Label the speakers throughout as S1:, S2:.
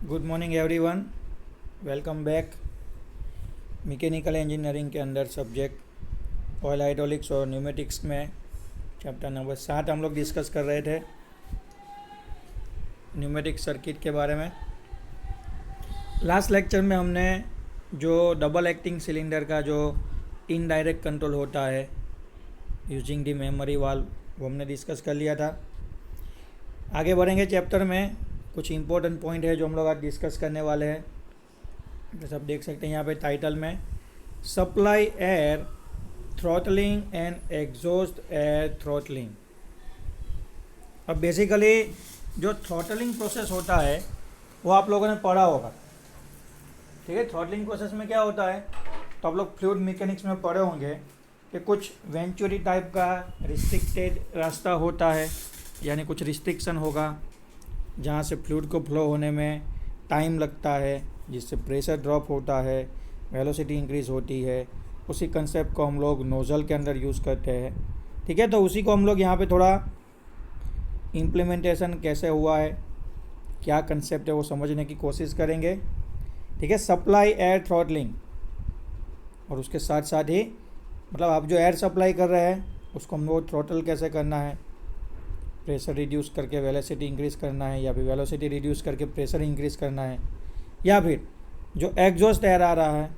S1: Good morning everyone, welcome back. Mechanical engineering के अंदर subject oil hydraulics और pneumatics में चैप्टर नंबर 7 हम लोग डिस्कस कर रहे थे न्यूमेटिक सर्किट के बारे में। लास्ट लेक्चर में हमने जो डबल एक्टिंग सिलेंडर का जो इनडायरेक्ट कंट्रोल होता है यूजिंग दी मेमोरी वाल्व वो हमने डिस्कस कर लिया था। आगे बढ़ेंगे चैप्टर में, कुछ इंपॉर्टेंट पॉइंट है जो हम लोग आज डिस्कस करने वाले हैं। जैसे आप देख सकते हैं यहाँ पे टाइटल में supply air throttling and exhaust air throttling. अब बेसिकली जो थ्रॉटलिंग प्रोसेस होता है वो आप लोगों ने पढ़ा होगा, ठीक है। थ्रॉटलिंग प्रोसेस में क्या होता है तो आप लोग फ्लूइड मैकेनिक्स में पढ़े होंगे कि कुछ वेंचुरी टाइप का रिस्ट्रिक्टेड रास्ता होता है, यानी कुछ रिस्ट्रिक्शन होगा जहाँ से फ्लूइड को फ्लो होने में टाइम लगता है, जिससे प्रेशर ड्रॉप होता है, वेलोसिटी इंक्रीज़ होती है। उसी कंसेप्ट को हम लोग नोज़ल के अंदर यूज़ करते हैं, ठीक है। तो उसी को हम लोग यहाँ पे थोड़ा इम्प्लीमेंटेशन कैसे हुआ है, क्या कंसेप्ट है वो समझने की कोशिश करेंगे, ठीक है। सप्लाई एयर थ्रॉटलिंग, और उसके साथ साथ ही मतलब आप जो एयर सप्लाई कर रहे हैं उसको हम लोग थ्रॉटल कैसे करना है, प्रेशर रिड्यूस करके वेलोसिटी इंक्रीज़ करना है, या फिर वेलोसिटी रिड्यूस करके प्रेशर इंक्रीज़ करना है, या फिर जो एग्जॉस्ट एयर आ रहा है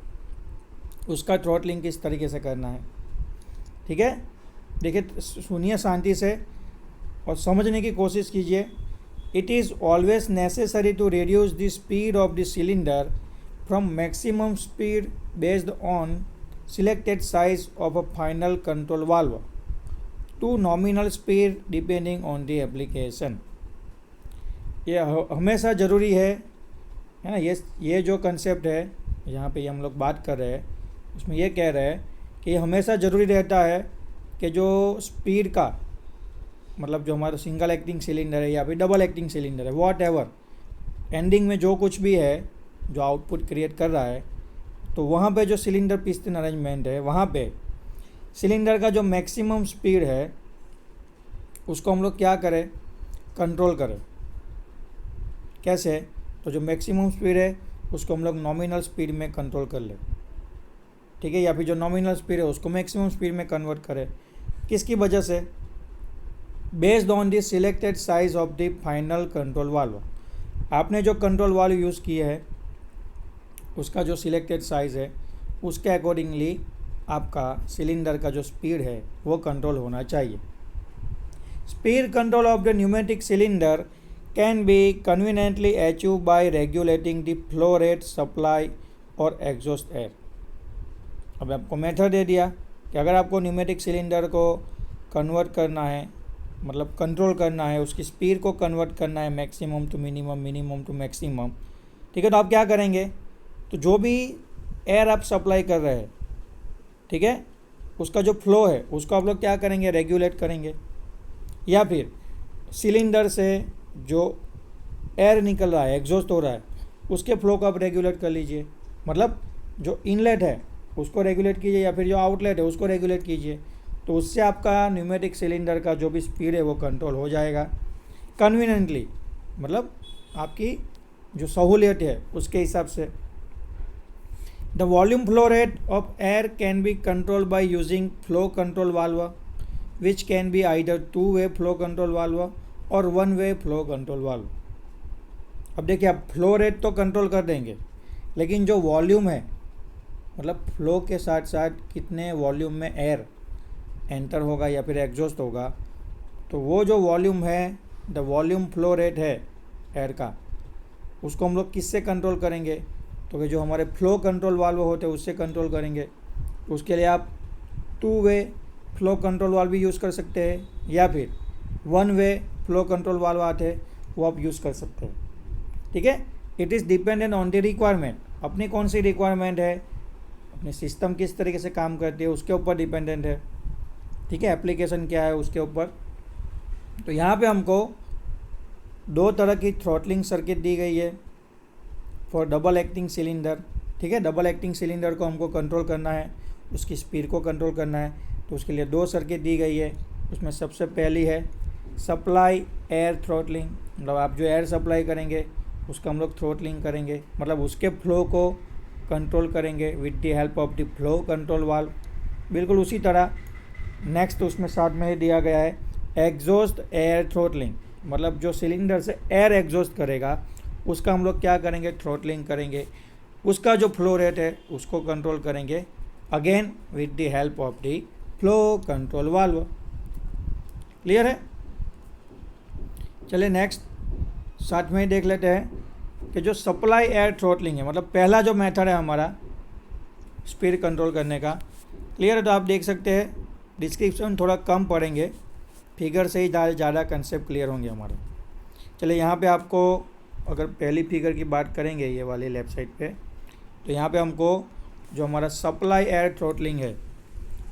S1: उसका थ्रॉटलिंग किस तरीके से करना है, ठीक है। देखिए, सुनिए शांति से और समझने की कोशिश कीजिए। It is always necessary to reduce the speed of the cylinder from maximum speed based on selected size of a final control valve to nominal speed depending on the application. ये हमेशा ज़रूरी है ना। ये जो कंसेप्ट है यहाँ पे हम लोग बात कर रहे हैं उसमें ये कह रहे हैं कि ये हमेशा ज़रूरी रहता है कि जो स्पीड का मतलब जो हमारा सिंगल एक्टिंग सिलेंडर है या फिर डबल एक्टिंग सिलेंडर है, वॉट एवर एंडिंग में जो कुछ भी है जो आउटपुट क्रिएट कर रहा है, तो वहाँ पे जो सिलेंडर पिस्टन अरेंजमेंट है वहाँ पे सिलेंडर का जो मैक्सिमम स्पीड है उसको हम लोग क्या करें, कंट्रोल करें। कैसे? तो जो मैक्सिमम स्पीड है उसको हम लोग नॉमिनल स्पीड में कंट्रोल कर लें, ठीक है, या फिर जो नॉमिनल स्पीड है उसको मैक्सिमम स्पीड में कन्वर्ट करें। किसकी वजह से? Based on the selected size of the final control valve. आपने जो कंट्रोल वाल्व यूज़ किया है उसका जो सिलेक्टेड साइज़ है उसके अकॉर्डिंगली आपका सिलेंडर का जो स्पीड है वो कंट्रोल होना चाहिए। Speed control of the pneumatic cylinder can be conveniently achieve by regulating the flow rate, supply और एग्जॉस्ट एयर। अब आपको मेथड दे दिया कि अगर आपको न्यूमेटिक सिलेंडर को कन्वर्ट करना है, मतलब कंट्रोल करना है, उसकी स्पीड को कन्वर्ट करना है maximum to minimum, minimum to maximum, ठीक है। तो आप क्या करेंगे, तो जो भी एयर आप सप्लाई कर रहे हैं, ठीक है, उसका जो फ्लो है उसको आप लोग क्या करेंगे, रेगुलेट करेंगे। या फिर सिलेंडर से जो एयर निकल रहा है, एग्जॉस्ट हो रहा है, उसके फ्लो को आप रेगुलेट कर लीजिए। मतलब जो इनलेट है उसको रेगुलेट कीजिए या फिर जो आउटलेट है उसको रेगुलेट कीजिए। तो उससे आपका न्यूमेटिक सिलेंडर का जो भी स्पीड है वो कंट्रोल हो जाएगा कन्वीनियंटली, मतलब आपकी जो सहूलियत है उसके हिसाब से। The volume flow rate of air can be controlled by using flow control valve, which can be either two-way flow control valve or one-way flow control valve. अब देखिए, आप फ्लो रेट तो कंट्रोल कर देंगे, लेकिन जो वॉल्यूम है मतलब फ्लो के साथ साथ कितने वॉल्यूम में एयर एंटर होगा या फिर एग्जॉस्ट होगा, तो वो जो वॉल्यूम है, द वॉल्यूम फ्लो रेट है एयर का, उसको हम लोग किससे कंट्रोल करेंगे, तो कि जो हमारे फ्लो कंट्रोल वाल्व होते हैं उससे कंट्रोल करेंगे। उसके लिए आप two way flow control valve भी यूज़ कर सकते हैं, या फिर one way flow control valve आते हैं वो आप यूज़ कर सकते हैं, ठीक है। It is dependent on the requirement, अपनी कौन सी रिक्वायरमेंट है, अपने सिस्टम किस तरीके से काम करती है उसके ऊपर डिपेंडेंट है, ठीक है, एप्लीकेशन क्या है उसके ऊपर। तो यहाँ पे हमको दो तरह की थ्रॉटलिंग सर्किट दी गई है फॉर डबल एक्टिंग सिलेंडर, ठीक है। डबल एक्टिंग सिलेंडर को हमको कंट्रोल करना है, उसकी स्पीड को कंट्रोल करना है, तो उसके लिए दो सर्किट दी गई है। उसमें सबसे पहली है सप्लाई एयर थ्रॉटलिंग, मतलब आप जो एयर सप्लाई करेंगे उसका हम लोग थ्रोटलिंग करेंगे, मतलब उसके फ्लो को कंट्रोल करेंगे with the help of the flow control valve. बिल्कुल उसी तरह नेक्स्ट उसमें साथ में ही दिया गया है एग्जॉस्ट एयर थ्रोटलिंग, मतलब जो सिलेंडर से एयर एग्जॉस्ट करेगा उसका हम लोग क्या करेंगे, थ्रोटलिंग करेंगे, उसका जो फ्लो रेट है उसको कंट्रोल करेंगे again with the help of the flow control valve. Clear है? चलिए नेक्स्ट साथ में ही देख लेते हैं कि जो सप्लाई एयर थ्रोटलिंग है, मतलब पहला जो मेथड है हमारा स्पीड कंट्रोल करने का। क्लियर है? तो आप देख सकते हैं डिस्क्रिप्शन थोड़ा कम पढ़ेंगे, फिगर से ही ज़्यादा कंसेप्ट क्लियर होंगे हमारे। चलिए यहाँ पे आपको अगर पहली फिगर की बात करेंगे ये वाली लेफ़्ट साइड पे, तो यहाँ पे हमको जो हमारा सप्लाई एयर थ्रोटलिंग है,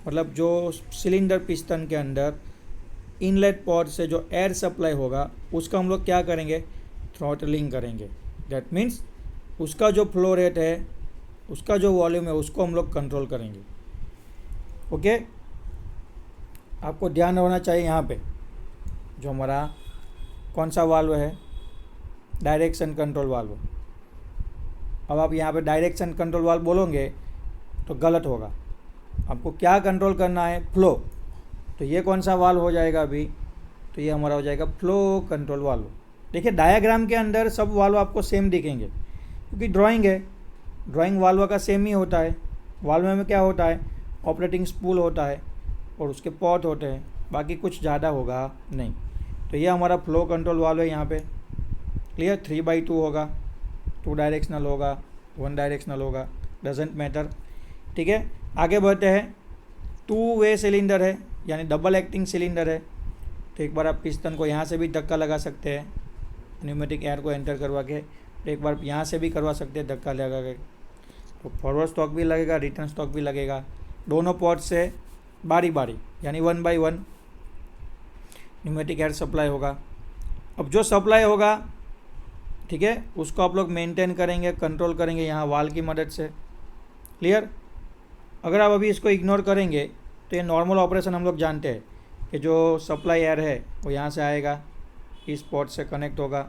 S1: मतलब जो सिलेंडर पिस्टन के अंदर इनलेट पोर्ट से जो एयर सप्लाई होगा उसका हम लोग क्या करेंगे, थ्रोटलिंग करेंगे। दैट मीन्स उसका जो फ्लो रेट है, उसका जो वॉल्यूम है उसको हम लोग कंट्रोल करेंगे। ओके, आपको ध्यान होना चाहिए यहाँ पे जो हमारा कौन सा वाल्व है, डायरेक्शन कंट्रोल वाल्व। अब आप यहाँ पे डायरेक्शन कंट्रोल वाल्व बोलोगे तो गलत होगा, आपको क्या कंट्रोल करना है, फ्लो। तो ये कौन सा वाल्व हो जाएगा अभी, तो ये हमारा हो जाएगा फ्लो कंट्रोल वाल्व। देखिए डायग्राम के अंदर सब वाल्व आपको सेम दिखेंगे क्योंकि ड्राइंग है, ड्राइंग वाल्व का सेम ही होता है। वाल्व में क्या होता है, ऑपरेटिंग स्पूल होता है और उसके पोर्ट होते हैं, बाकी कुछ ज़्यादा होगा नहीं। तो ये हमारा फ्लो कंट्रोल वाल्व है यहाँ पे। क्लियर? 3/2 होगा, 2 डायरेक्शनल होगा, 1 डायरेक्शनल होगा, डजेंट मैटर। ठीक है, आगे बढ़ते हैं। 2 वे सिलेंडर है यानी डबल एक्टिंग सिलेंडर है। तो एक बार आप पिस्टन को यहाँ से भी धक्का लगा सकते हैं न्यूमेटिक एयर को एंटर करवा के, तो एक बार यहाँ से भी करवा सकते हैं धक्का लगा के। तो फॉरवर्ड स्टॉक भी लगेगा, रिटर्न स्टॉक भी लगेगा, दोनों पोर्ट से बारी बारी यानी 1 by 1 न्यूमेटिक एयर सप्लाई होगा। अब जो सप्लाई होगा, ठीक है, उसको आप लोग मेंटेन करेंगे, कंट्रोल करेंगे यहाँ वाल की मदद से। क्लियर? अगर आप अभी इसको इग्नोर करेंगे तो ये नॉर्मल ऑपरेशन हम लोग जानते हैं कि जो सप्लाई एयर है वो यहाँ से आएगा, इस पोर्ट से कनेक्ट होगा,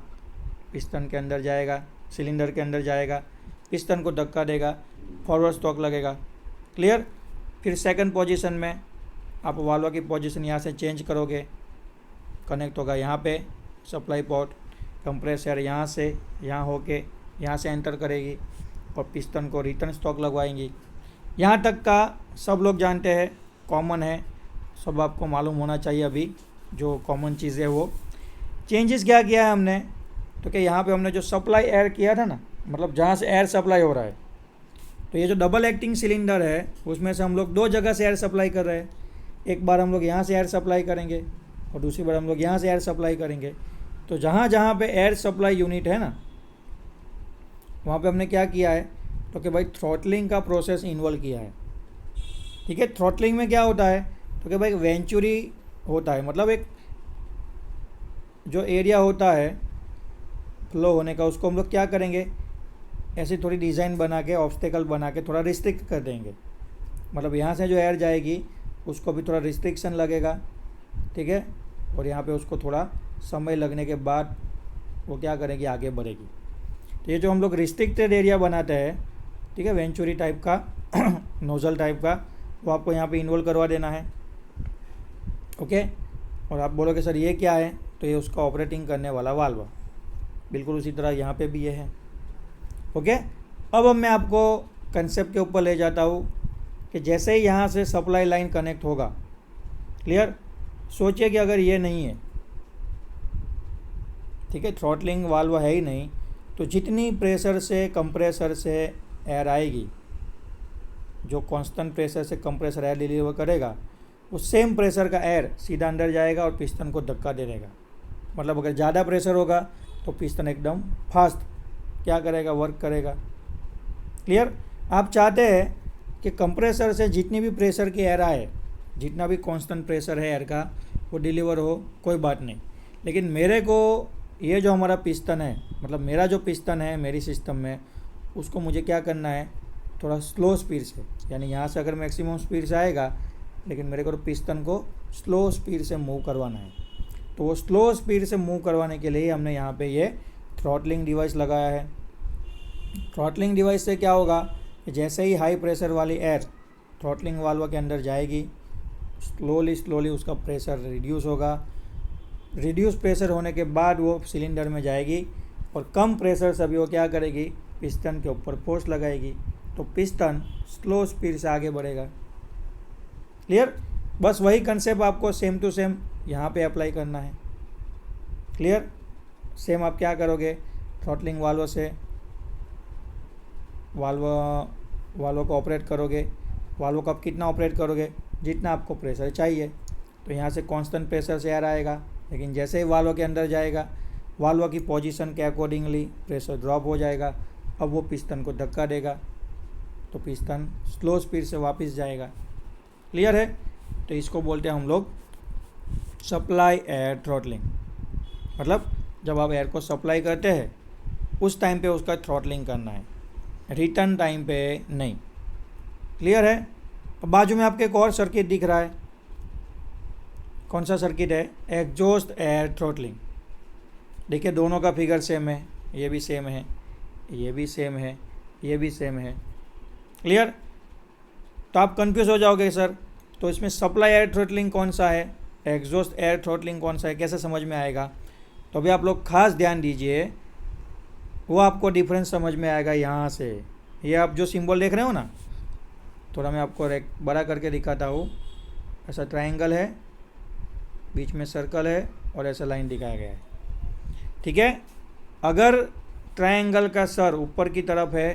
S1: पिस्टन के अंदर जाएगा, सिलेंडर के अंदर जाएगा, पिस्टन को धक्का देगा, फॉरवर्ड स्टॉक लगेगा। क्लियर? फिर सेकंड पोजीशन में आप वाल्व की पोजीशन यहाँ से चेंज करोगे, कनेक्ट होगा यहाँ पे सप्लाई पोर्ट, कंप्रेस एयर यहाँ से यहाँ होके यहाँ से एंटर करेगी और पिस्टन को रिटर्न स्टॉक लगवाएंगी। यहाँ तक का सब लोग जानते हैं, कॉमन है, सब आपको मालूम होना चाहिए। अभी जो कॉमन चीज़ें वो चेंजेस क्या किया है हमने, तो कि यहाँ पे हमने जो सप्लाई एयर किया था ना, मतलब जहाँ से एयर सप्लाई हो रहा है, तो ये जो डबल एक्टिंग सिलेंडर है उसमें से हम लोग 2 जगह से एयर सप्लाई कर रहे हैं। एक बार हम लोग यहाँ से एयर सप्लाई करेंगे और दूसरी बार हम लोग यहाँ से एयर सप्लाई करेंगे। तो जहाँ जहाँ पे एयर सप्लाई यूनिट है ना, वहाँ पे हमने क्या किया है, तो कि भाई थ्रॉटलिंग का प्रोसेस इन्वॉल्व किया है। ठीक है, थ्रॉटलिंग में क्या होता है, तो कि भाई वेंचुरी होता है, मतलब एक जो एरिया होता है फ्लो होने का, उसको हम लोग क्या करेंगे, ऐसी थोड़ी डिज़ाइन बना के, ऑब्स्टेकल बना के थोड़ा रिस्ट्रिक्ट कर देंगे। मतलब यहाँ से जो एयर जाएगी उसको भी थोड़ा रिस्ट्रिक्शन लगेगा। ठीक है, और यहाँ पे उसको थोड़ा समय लगने के बाद वो क्या करेगी, आगे बढ़ेगी। तो ये जो हम लोग रिस्ट्रिक्टेड एरिया बनाते हैं, ठीक है, वेंचुरी टाइप का नोज़ल टाइप का, वो आपको यहाँ पे इन्वॉल्व करवा देना है। ओके, और आप बोलोगे सर ये क्या है, तो ये उसका ऑपरेटिंग करने वाला वाल्व। बिल्कुल उसी तरह यहाँ पे भी ये है। ओके, अब मैं आपको कंसेप्ट के ऊपर ले जाता हूँ कि जैसे ही यहाँ से सप्लाई लाइन कनेक्ट होगा, क्लियर, सोचिए कि अगर ये नहीं है, ठीक है, थ्रॉटलिंग वाल्व है ही नहीं, तो जितनी प्रेशर से कंप्रेसर से एयर आएगी, जो कांस्टेंट प्रेशर से कंप्रेसर एयर डिलीवर करेगा, उस सेम प्रेशर का एयर सीधा अंदर जाएगा और पिस्टन को धक्का दे देगा। मतलब अगर ज़्यादा प्रेशर होगा तो पिस्टन एकदम फास्ट क्या करेगा, वर्क करेगा। क्लियर? आप चाहते हैं कि कंप्रेसर से जितनी भी प्रेशर की एयर आए, जितना भी कांस्टेंट प्रेशर है एयर का, वो डिलीवर हो, कोई बात नहीं। लेकिन मेरे को ये जो हमारा पिस्टन है, मतलब मेरा जो पिस्टन है मेरी सिस्टम में, उसको मुझे क्या करना है, थोड़ा स्लो स्पीड से, यानी यहाँ से अगर मैक्सिमम स्पीड से आएगा, लेकिन मेरे को पिस्टन को स्लो स्पीड से मूव करवाना है। तो वो स्लो स्पीड से मूव करवाने के लिए हमने यहाँ पे ये थ्रॉटलिंग डिवाइस लगाया है। थ्रॉटलिंग डिवाइस से क्या होगा कि जैसे ही हाई प्रेशर वाली एयर थ्रॉटलिंग वाल्व के अंदर जाएगी, स्लोली उसका प्रेशर रिड्यूस होगा। रिड्यूस प्रेशर होने के बाद वो सिलेंडर में जाएगी और कम प्रेशर से भी वो क्या करेगी, पिस्टन के ऊपर फोर्स लगाएगी, तो पिस्टन स्लो स्पीड से आगे बढ़ेगा। क्लियर? बस वही कंसेप्ट आपको सेम टू सेम यहाँ पे अप्लाई करना है। क्लियर? सेम आप क्या करोगे, थ्रॉटलिंग वाल्व से वाल्व को ऑपरेट करोगे। वाल्व को आप कितना ऑपरेट करोगे, जितना आपको प्रेशर चाहिए। तो यहाँ से कांस्टेंट प्रेशर से एयर आएगा, लेकिन जैसे ही वाल्व के अंदर जाएगा, वाल्व की पोजीशन के अकॉर्डिंगली प्रेशर ड्रॉप हो जाएगा। अब वो पिस्टन को धक्का देगा तो पिस्टन स्लो स्पीड से वापस जाएगा। क्लियर है? तो इसको बोलते हैं हम लोग सप्लाई एयर थ्रॉटलिंग। मतलब जब आप एयर को सप्लाई करते हैं उस टाइम पे उसका थ्रॉटलिंग करना है, रिटर्न टाइम पे नहीं। क्लियर है? अब बाजू में आपके एक और सर्किट दिख रहा है। कौन सा सर्किट है? Exhaust air throttling. देखिए दोनों का फिगर सेम है, ये भी सेम है, ये भी सेम है, ये भी सेम है। क्लियर? तो आप कंफ्यूज हो जाओगे सर, तो इसमें सप्लाई एयर थ्रॉटलिंग कौन सा है, एग्जॉस्ट एयर थ्रॉटलिंग कौन सा है, कैसे समझ में आएगा? तो अभी आप लोग खास ध्यान दीजिए, वो आपको डिफरेंस समझ में आएगा यहाँ से। ये आप जो सिंबल देख रहे हो ना, थोड़ा मैं आपको बड़ा करके दिखाता हूँ। ऐसा ट्रायंगल है, बीच में सर्कल है और ऐसा लाइन दिखाया गया है। ठीक है? अगर ट्रायंगल का सर ऊपर की तरफ है,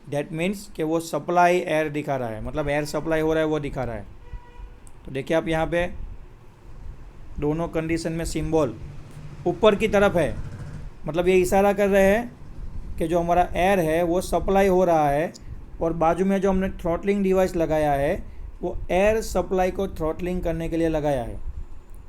S1: दैट मीन्स कि वो सप्लाई एयर दिखा रहा है, मतलब एयर सप्लाई हो रहा है वो दिखा रहा है। तो देखिए आप यहाँ पे दोनों कंडीशन में सिंबल ऊपर की तरफ है, मतलब ये इशारा कर रहे हैं कि जो हमारा एयर है वो सप्लाई हो रहा है, और बाजू में जो हमने थ्रॉटलिंग डिवाइस लगाया है वो एयर सप्लाई को थ्रॉटलिंग करने के लिए लगाया है।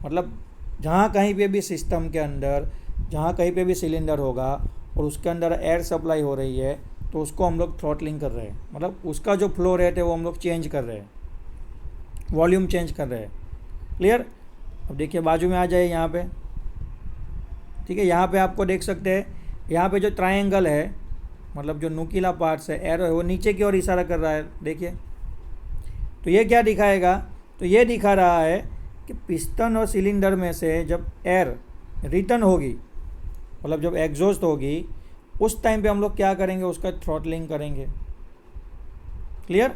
S1: मतलब जहाँ कहीं पे भी सिस्टम के अंदर, जहाँ कहीं पे भी सिलेंडर होगा और उसके अंदर एयर सप्लाई हो रही है, तो उसको हम लोग थ्रॉटलिंग कर रहे हैं। मतलब उसका जो फ्लो रेट है वो हम लोग चेंज कर रहे हैं, वॉल्यूम चेंज कर रहे हैं। क्लियर? अब देखिए बाजू में आ जाए यहाँ पे। ठीक है? यहाँ पे आपको देख सकते हैं, यहाँ पे जो ट्रायंगल है, मतलब जो नुकीला पार्ट्स है, एरो है, वो नीचे की ओर इशारा कर रहा है। देखिए तो ये क्या दिखाएगा, तो ये दिखा रहा है कि पिस्टन और सिलेंडर में से जब एयर रिटर्न होगी, मतलब जब एग्जॉस्ट होगी, उस टाइम पे हम लोग क्या करेंगे, उसका थ्रॉटलिंग करेंगे। क्लियर?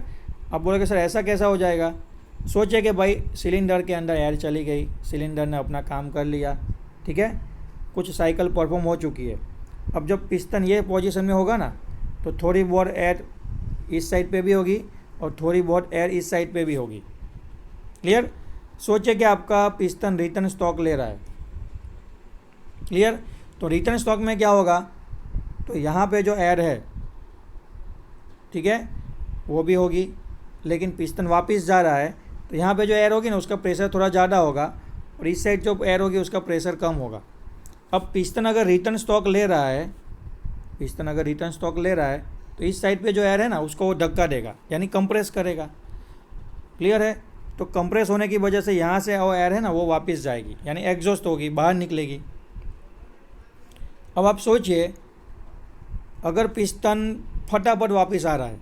S1: अब बोलेंगे सर ऐसा कैसा हो जाएगा? सोचिए कि भाई सिलेंडर के अंदर एयर चली गई, सिलेंडर ने अपना काम कर लिया, ठीक है, कुछ साइकिल परफॉर्म हो चुकी है। अब जब पिस्टन ये पोजीशन में होगा ना, तो थोड़ी बहुत एयर इस साइड पे भी होगी और थोड़ी बहुत एयर इस साइड पे भी होगी। क्लियर? सोचिए कि आपका पिस्टन रिटर्न स्टॉक ले रहा है। क्लियर? तो रिटर्न स्टॉक में क्या होगा, तो यहाँ पे जो एयर है, ठीक है, वो भी होगी, लेकिन पिस्टन वापस जा रहा है, तो यहाँ पे जो एयर होगी ना उसका प्रेशर थोड़ा ज़्यादा होगा, और इस साइड जो एयर होगी उसका प्रेशर कम होगा। अब पिस्टन अगर रिटर्न स्टॉक ले रहा है, पिस्टन अगर रिटर्न स्टॉक ले रहा है, तो इस साइड पे जो एयर है ना उसको वो धक्का देगा, यानी कंप्रेस करेगा। क्लियर है? तो कंप्रेस होने की वजह से यहाँ से वो एयर है ना वो वापस जाएगी, यानी एग्जॉस्ट होगी, बाहर निकलेगी। अब आप सोचिए अगर पिस्टन फटाफट वापस आ रहा है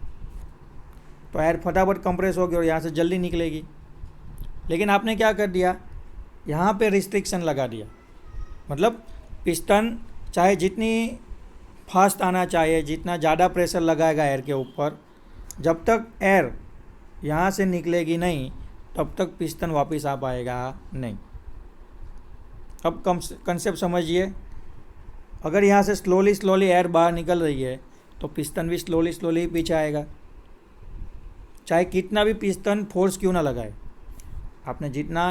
S1: तो एयर फटाफट कंप्रेस होगी और यहाँ से जल्दी निकलेगी। लेकिन आपने क्या कर दिया, यहाँ पे रिस्ट्रिक्शन लगा दिया, मतलब पिस्टन चाहे जितनी फास्ट आना चाहिए, जितना ज़्यादा प्रेशर लगाएगा एयर के ऊपर, जब तक एयर यहाँ से निकलेगी नहीं तब तक पिस्टन वापस आ पाएगा नहीं। अब कंसेप्ट समझिए, अगर यहाँ से स्लोली एयर बाहर निकल रही है तो पिस्टन भी स्लोली पीछे आएगा, चाहे कितना भी पिस्टन फोर्स क्यों ना लगाए। आपने जितना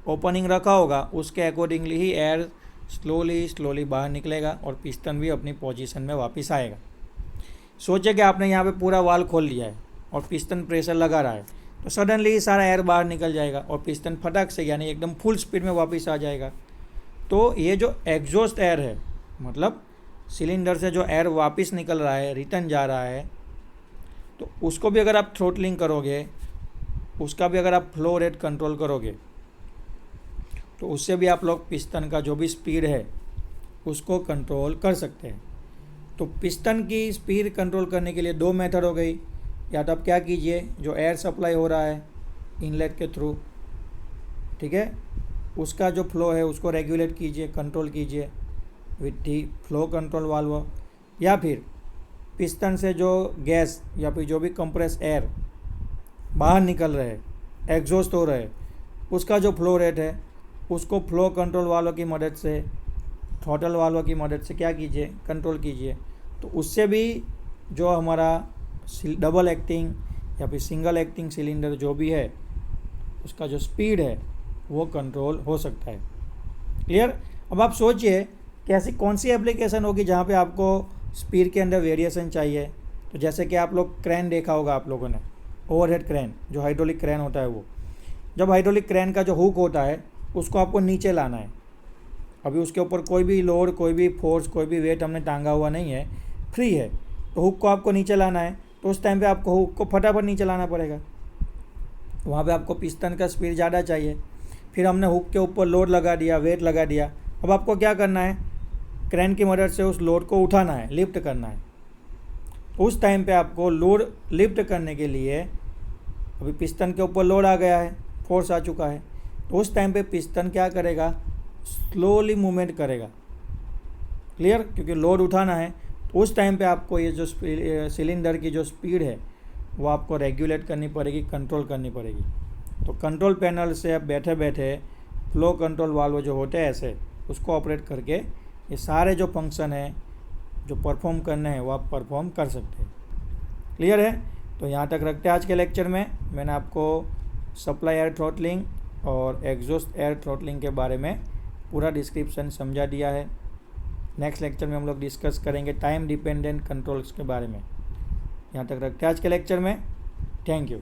S1: ओपनिंग रखा होगा उसके अकॉर्डिंगली ही एयर स्लोली बाहर निकलेगा और पिस्टन भी अपनी पोजीशन में वापस आएगा। सोचिए कि आपने यहाँ पे पूरा वाल खोल लिया है और पिस्टन प्रेशर लगा रहा है, तो सडनली सारा एयर बाहर निकल जाएगा और पिस्टन फटाक से यानी एकदम फुल स्पीड में वापस आ जाएगा। तो ये जो एग्जॉस्ट एयर है, मतलब सिलेंडर से जो एयर वापस निकल रहा है, रिटर्न जा रहा है, तो उसको भी अगर आप थ्रॉटलिंग करोगे, उसका भी अगर आप फ्लो रेट कंट्रोल करोगे, तो उससे भी आप लोग पिस्टन का जो भी स्पीड है उसको कंट्रोल कर सकते हैं। तो पिस्टन की स्पीड कंट्रोल करने के लिए दो मेथड हो गई। या तो आप क्या कीजिए, जो एयर सप्लाई हो रहा है इनलेट के थ्रू, ठीक है, उसका जो फ्लो है उसको रेगुलेट कीजिए, कंट्रोल कीजिए with the flow control valve. या फिर पिस्टन से जो गैस या फिर जो भी कंप्रेस एयर बाहर निकल रहे हैं, एग्जॉस्ट हो रहे हैं, उसका जो फ्लो रेट है उसको फ्लो कंट्रोल वाल्व की मदद से, थ्रॉटल वाल्व की मदद से क्या कीजिए, कंट्रोल कीजिए। तो उससे भी जो हमारा डबल एक्टिंग या फिर सिंगल एक्टिंग सिलेंडर जो भी है उसका जो स्पीड है वो कंट्रोल हो सकता है। क्लियर। अब आप सोचिए कि ऐसी कौन सी एप्लीकेशन होगी जहाँ पे आपको स्पीड के अंदर वेरिएशन चाहिए। तो जैसे कि आप लोग क्रेन देखा होगा आप लोगों ने, ओवरहेड क्रेन, जो हाइड्रोलिक क्रेन होता है, वो जब हाइड्रोलिक क्रेन का जो हुक होता है उसको आपको नीचे लाना है। अभी उसके ऊपर कोई भी लोड, कोई भी फोर्स, कोई भी वेट हमने टांगा हुआ नहीं है, फ्री है। तो हुक को आपको नीचे लाना है, तो उस टाइम पे आपको हुक को फटाफट नीचे लाना पड़ेगा। वहाँ पे आपको पिस्टन का स्पीड ज़्यादा चाहिए। फिर हमने हुक के ऊपर लोड लगा दिया, वेट लगा दिया। अब आपको क्या करना है, क्रेन की मदद से उस लोड को उठाना है, लिफ्ट करना है। उस टाइम पे आपको लोड लिफ्ट करने के लिए, अभी पिस्टन के ऊपर लोड आ गया है, फोर्स आ चुका है, तो उस टाइम पे पिस्टन क्या करेगा, स्लोली मूवमेंट करेगा। क्लियर। क्योंकि लोड उठाना है, तो उस टाइम पे आपको ये जो सिलेंडर की जो स्पीड है वो आपको रेगुलेट करनी पड़ेगी, कंट्रोल करनी पड़ेगी। तो कंट्रोल पैनल से आप बैठे बैठे फ्लो कंट्रोल वाल्व जो होते हैं ऐसे, उसको ऑपरेट करके ये सारे जो फंक्शन हैं जो परफॉर्म करने हैं वो आप परफॉर्म कर सकते हैं। क्लियर है। तो यहाँ तक रखते हैं आज के लेक्चर में। मैंने आपको सप्लाई एयर थ्रॉटलिंग और एग्जॉस्ट एयर थ्रॉटलिंग के बारे में पूरा डिस्क्रिप्शन समझा दिया है। नेक्स्ट लेक्चर में हम लोग डिस्कस करेंगे टाइम डिपेंडेंट कंट्रोल्स के बारे में। यहाँ तक रखते हैं आज के लेक्चर में। Thank you.